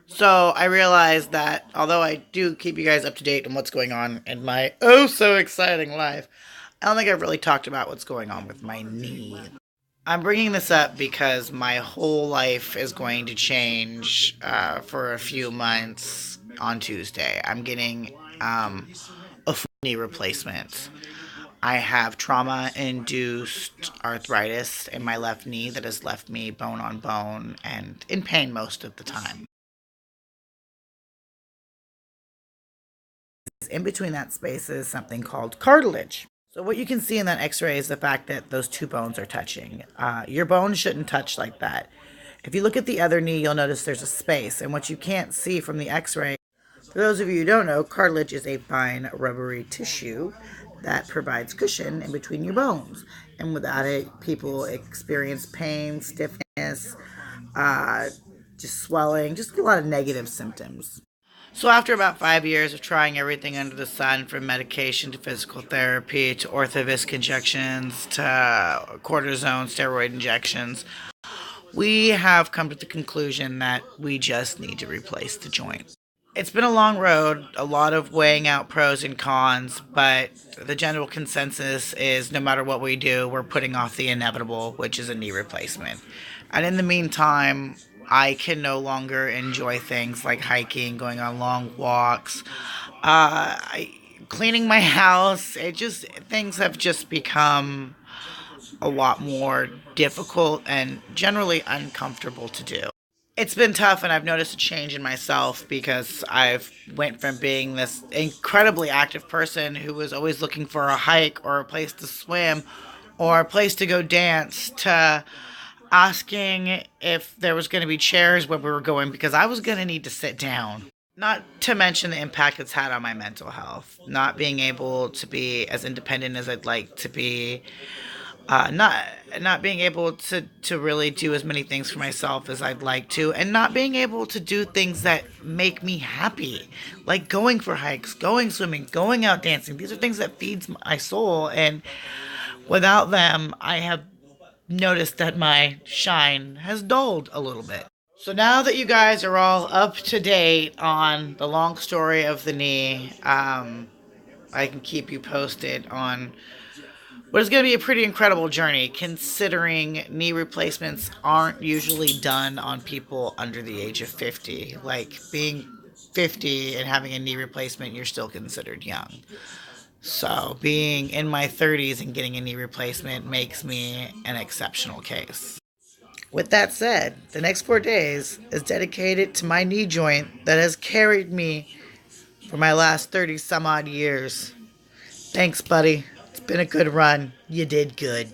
So I realized that although I do keep you guys up to date on what's going on in my oh so exciting life, I don't think I've really talked about what's going on with my knee. I'm bringing this up because my whole life is going to change for a few months on Tuesday. I'm getting a full knee replacement. I have trauma induced arthritis in my left knee that has left me bone on bone and in pain most of the time. In between that space is something called cartilage. So what you can see in that x-ray is the fact that those two bones are touching. Your bones shouldn't touch like that. If you look at the other knee, you'll notice there's a space. And what you can't see from the x-ray, for those of you who don't know, cartilage is a fine rubbery tissue that provides cushion in between your bones. And without it, people experience pain, stiffness, uh, just swelling, just a lot of negative symptoms. So, after about 5 years of trying everything under the sun, from medication to physical therapy to orthovisc injections to cortisone steroid injections, we have come to the conclusion that we just need to replace the joint. It's been a long road, a lot of weighing out pros and cons, but the general consensus is no matter what we do, we're putting off the inevitable, which is a knee replacement. And in the meantime, I can no longer enjoy things like hiking, going on long walks, cleaning my house. Things have just become a lot more difficult and generally uncomfortable to do. It's been tough, and I've noticed a change in myself because I've went from being this incredibly active person who was always looking for a hike or a place to swim or a place to go dance to asking if there was going to be chairs where we were going because I was going to need to sit down. Not to mention the impact it's had on my mental health. Not being able to be as independent as I'd like to be, not being able to really do as many things for myself as I'd like to, and not being able to do things that make me happy, like going for hikes, going swimming, going out dancing. These are things that feeds my soul, and without them, I have noticed that my shine has dulled a little bit. So now that you guys are all up to date on the long story of the knee, I can keep you posted on but it's going to be a pretty incredible journey considering knee replacements aren't usually done on people under the age of 50. Like being 50 and having a knee replacement, you're still considered young. So being in my 30s and getting a knee replacement makes me an exceptional case. With that said, the next 4 days is dedicated to my knee joint that has carried me for my last 30 some odd years. Thanks, buddy. It's been a good run. You did good.